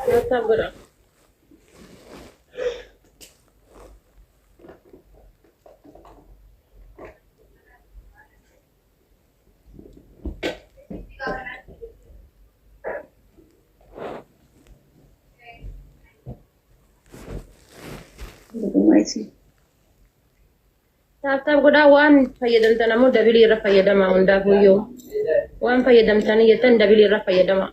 Natabra. Tab goda wan fayyadamtana mo dabili irra fayyadama hundaafuyyuu waan fayyadamtanii jettan dabili irra fayyadama.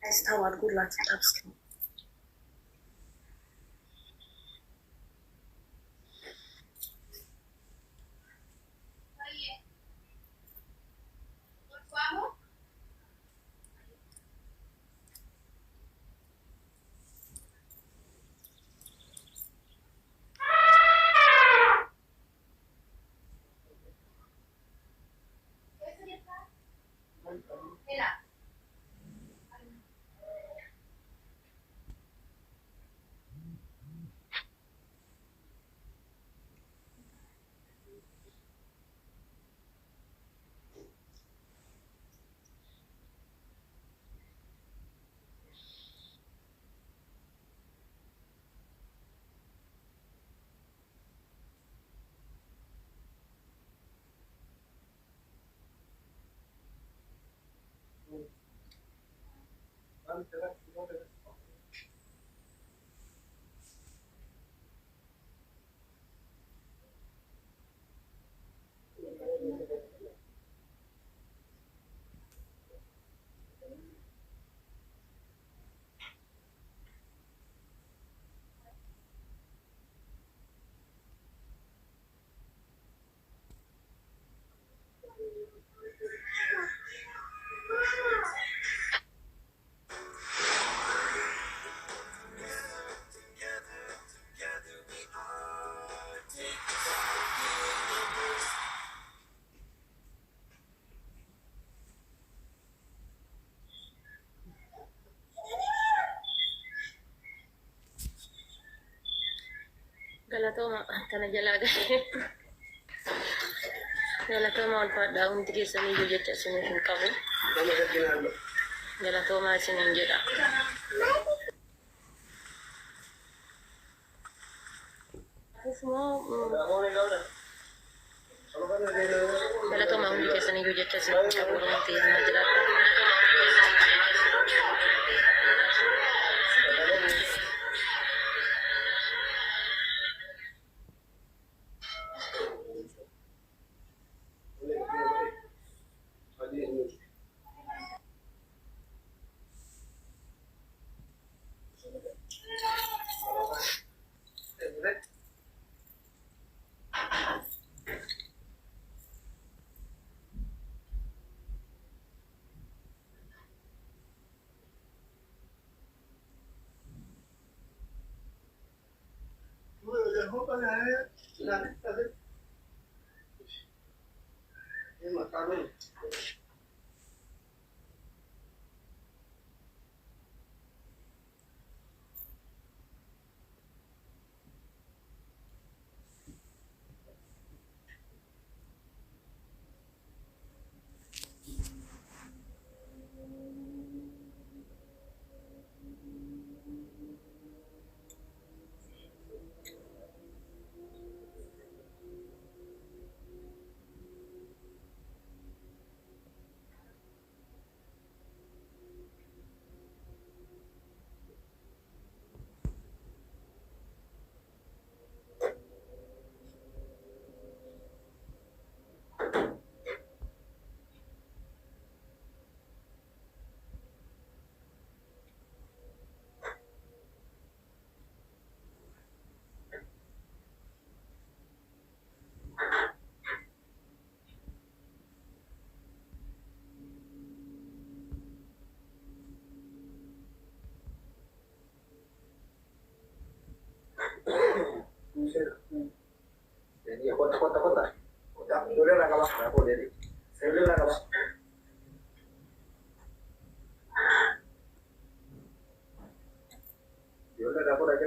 Estava gulat tapskin. galatoma kana jalaa galatoma ulfaadhaa hundi keessanii iyyuu jecha isinii hin qabu. Galatoomaa isiniin jedha. Galatoomaa hundi keessanii iyyuu jecha isinii hin qabu. Oromoo ta'ee jiraadha. Jadi kota. Boleh lah kalau boleh di. Saya boleh lah kalau. Dia udah dapur aja.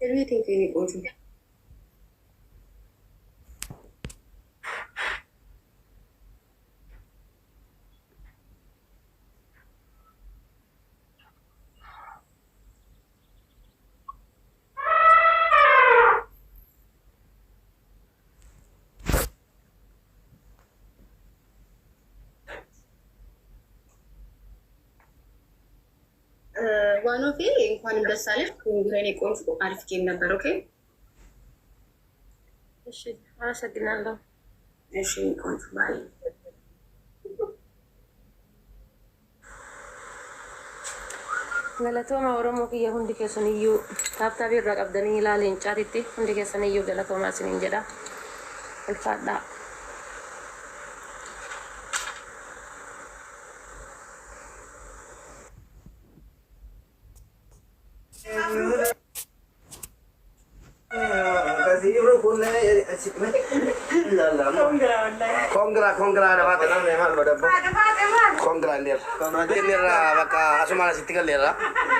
Everything can you go to? One of you, እንኳንም ደስ አለሽ። እንግዲህ ቆንጆ አሪፍ ጌም ነበር። ኦኬ እሺ አመሰግናለሁ። እሺ ቆንጆ ባይ galatooma oromoo kiyya hundi keessan iyyuu taabtaabii irraa qabdanii ilaaleen caatitti hundi keessan iyyuu galatoomaa isiniin jedha ulfaadhaa. Kongra ada mata nama memang lo dapat. Kongra lir. Lir baka asumana sitikal lir.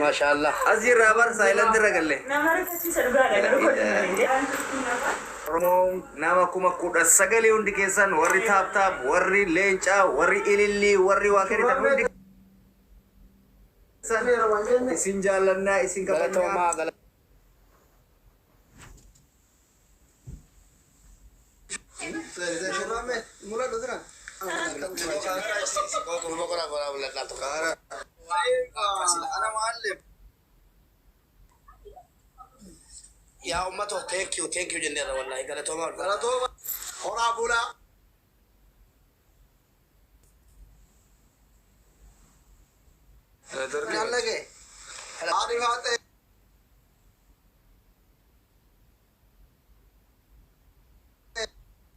Masya Allah. Azir rabar silent ragalle. Nama kuma kuda sagale undi kesan warri tap warri lenca warri ililli warri wakiri tak undi. Isin jalanna isin Galatoma kapanya. Mula dudra. Ana muallim. Ya ummato thank you jendera wallahi galatoma. Galatoma. Ora bula. Terkenal lagi. Hari hati.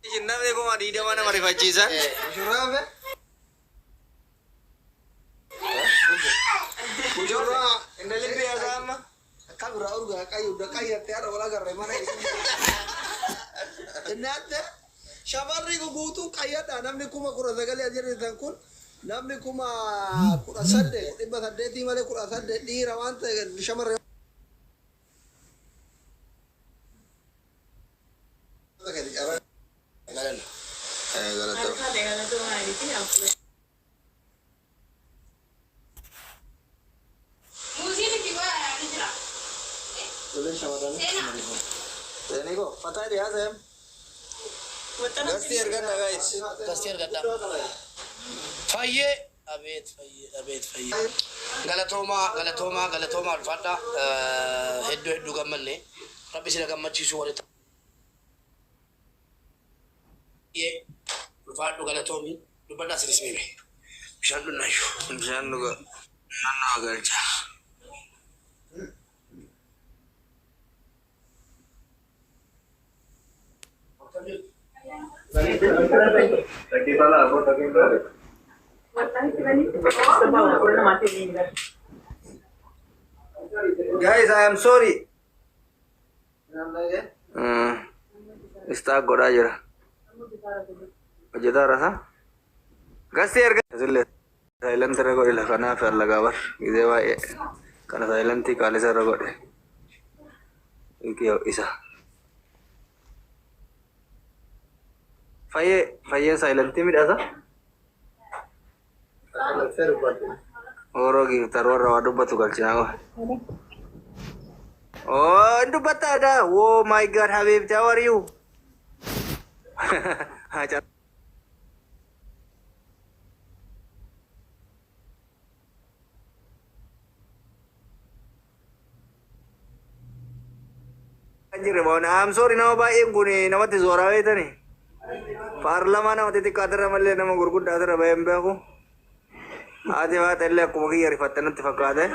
Jinna me ko mari de mana mari fajisan. Jurame. Jurra endalin biasa amma. Kabra urga kayu udah kaya tiara wala garre mana ini. Enate shabarri ko gutu kaya da namni kuma kura zagali ajere tankun namni kuma kura sadde ibba sadde ti male kura sadde di rawante shamar Teniko, pata dia Sam. Gastir ganda guys. Gastir ganda. Fayye abet fayye. Galatoma alfada heddu gammanne. Rabbi sira gammachiisu wali ye alfadu galatomi dubada sirismime. Bishandu nayo. Bishandu ga nanno agalcha. Guys, I am sorry. Está goda jira. Ajeda rasa. Gasir gasile. Silent rego ila kana fer lagabar. Idewa kana silent ti kale sa rego de. Ikyo isa. Faye silent mi dasa. Orogi tarwara wadu batu kalchinawa. Oh, itu ada. Oh my God, Habib, how are you? Anjir, I'm sorry nama baik guni nama tizora itu nih. Parlaman nama titik kadar malle nama gurgut dasar bayam aku. Adi baat elle aku mungkin yari fattan nanti fakade.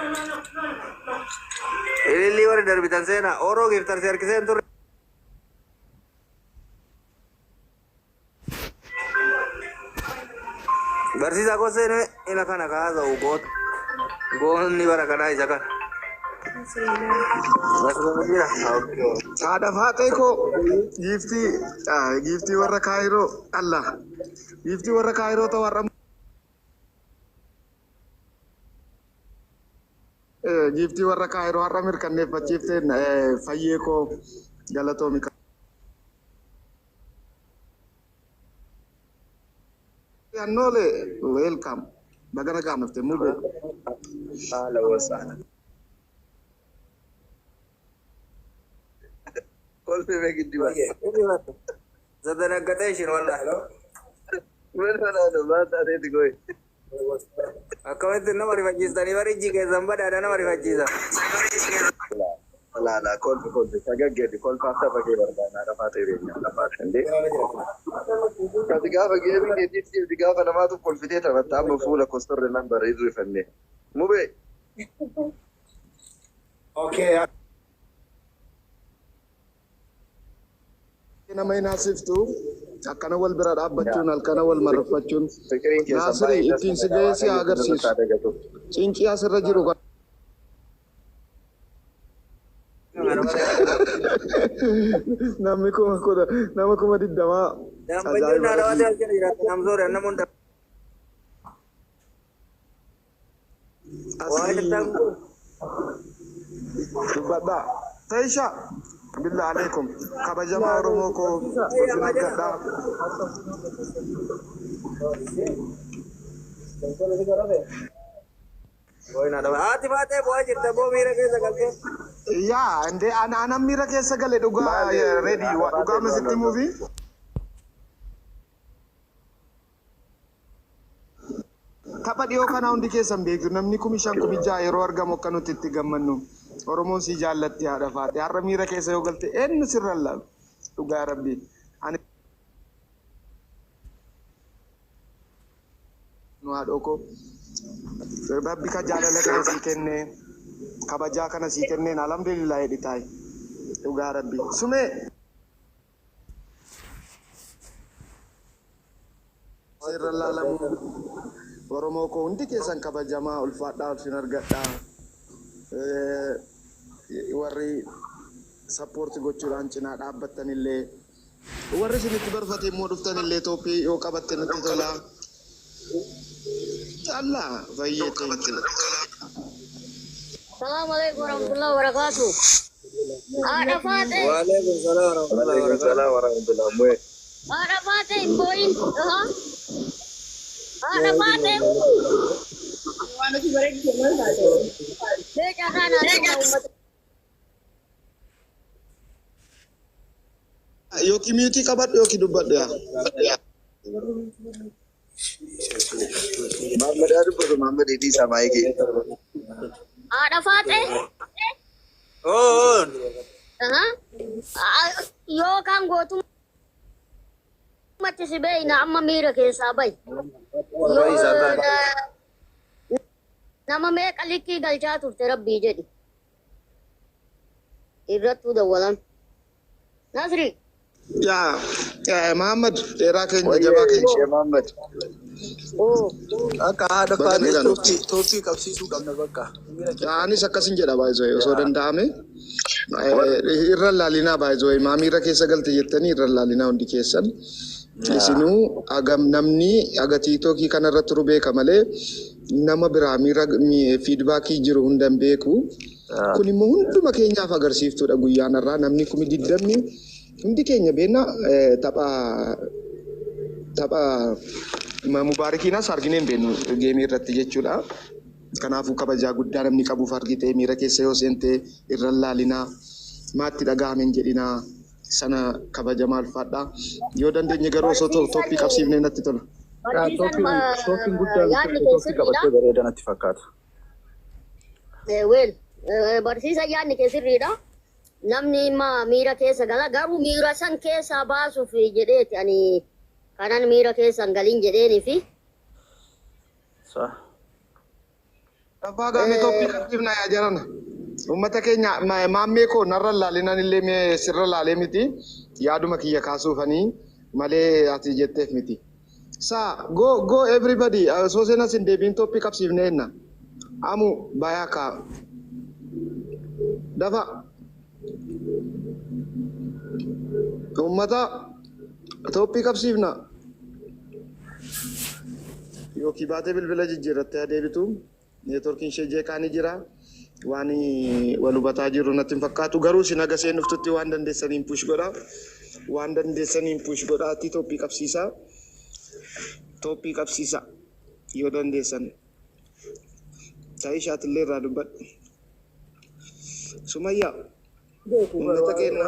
Ini liver dari bitan saya, orang giftar share kisah itu. Bersih aku sih ini ilakan agak jauh got ni barakana isakan. Ada fakir ko gifti warra Cairo Allah gifti warra Cairo to warra جيفتي ورا كايرو هرا مركني فجيفتي فيكو جلاتومي نولي ويلكم بقنا كام نفتي مو اهلا وسهلا كل في بيجي ديوان زدنا قتيشين والله من هذا ما تريد تقول أكمل النمر فجيز تاني مريجي كزمبا ده نمر فجيزا لا كل سجى كل فاتا بقي بردا أنا فاتي ريني أنا فاتي كاتيكا بقي بقي كاتيكا فأنا ما تقول في تيتا بتعمل فولا كوستر نمبر يدري فني مو بي اوكي nama inasiftu akkana wal bira dhaabbachuun halkana wal marfachuun naasiri ittiin si ga'ee si agarsiisu cinqii asirra jiru namni nama kuma digdamaa dubbadhaa Taisha بالله عليكم كبجما روموكو يا عندي انا ميرا كيسا قال دوغا ريدي دوغا مزيتي موفي tapha dhiyoo kana hundi keessan beektu namni kumishan kumijaa yeroo argamu akkanutti itti gammannu Oromoon si jaallatti haadha faate har'a miira keessa yoo galte eenyu sirra laalu dhugaa rabbii ani nu haadhoo ko rabbi ka jaalala kana sii kenne kabajaa kana sii kenneen alhamdulillah jedhi taa'e dhugaa rabbii sumee sirra laalamu Oromoo ko hundi keessan kabajamaa ulfaadhaa ulfin argadhaa warri sappoorti gochuudhaan cinaa dhaabbattanillee warri isinitti barfate immoo dhuftanillee Itoophii yoo qabatte nutti tola Allah fayyete itti Assalamu alaikum warahmatullahi wabarakatuh. Ada Fatih. Waalaikumsalam warahmatullahi wabarakatuh. Ada Fatih boy. Ada Fatih. Dia kan ada umat. Yoki mute kabat yoki dubbat ya. Muhammad ada pun Muhammad ini sama iki. Ada Fatih. Oh. Yo kan gotu mati sibai na amma mira ke sabai. Nama me kaliki galcha turte rabbi jadi. Irratu dawalan. Nasri. Ya Muhammad era keenya jabaa keenya. Muhammad. Oh. Akka haadha faadhi Toophii qabsiisuu qabna bakka. Anis akkasin jedha baay'ee osoo danda'ame. Irra laalinaa baay'ee maamiira keessa galte jettanii irra laalinaa hundi keessan. Isinuu agam namni agatiitookii kanarratti rubeeka malee nama biraa miira fiidbaakii jiru hundan beeku. Kun immoo hunduma keenyaaf agarsiiftuudha guyyaan irraa namni kumi diddamni hundi keenya beena tapha mubaarikiinas argineen beenu geemii irratti jechuudha. Kanaafuu kabajaa guddaa namni qabuuf argitee miira keessa yoo seentee irra laalinaa maatti dhaga'amen jedhinaa sana kabajamaa ulfaadhaa. Yoo dandeenye garuu osoo Toophii qabsiifnee natti tola. Toophii guddaa Toophii qabattee bareeda natti fakkaata. Wel barsiisa yaadni kee sirriidha. Namni miira keessa gala garuu miira san keessa baasuuf jedheeti ani kanan miira keessa galin jedheeni fi. Abbaa gaamee Toophii qabsiifnaa yaa jarana. Uummata keenya maammee koo narra laalinaan illee mee sirra laalee miti yaaduma kiyya kaasuufanii malee ati jetteef miti. Go everybody soo seenas hin deebiin Toophii qabsiifnee enna. Amu bayaa kaa. Dafa. Uummata Toophii qabsiifna. Yookiin baatee bilbila jijjiirrattee adeebitu. Neetworkiin ishee jeeqaanii jira. Wani walubata jiru natti fakkaatu garuu sin agasee nuftutti waan dandeessaniin push godha. Waan dandeessaniin push godhaatti toppii qabsiisaa. Toppii qabsiisaa yoo dandeessan. Ta'ii shaatillee irraa dubbadhu. Sumayyaa. Uummata keenya.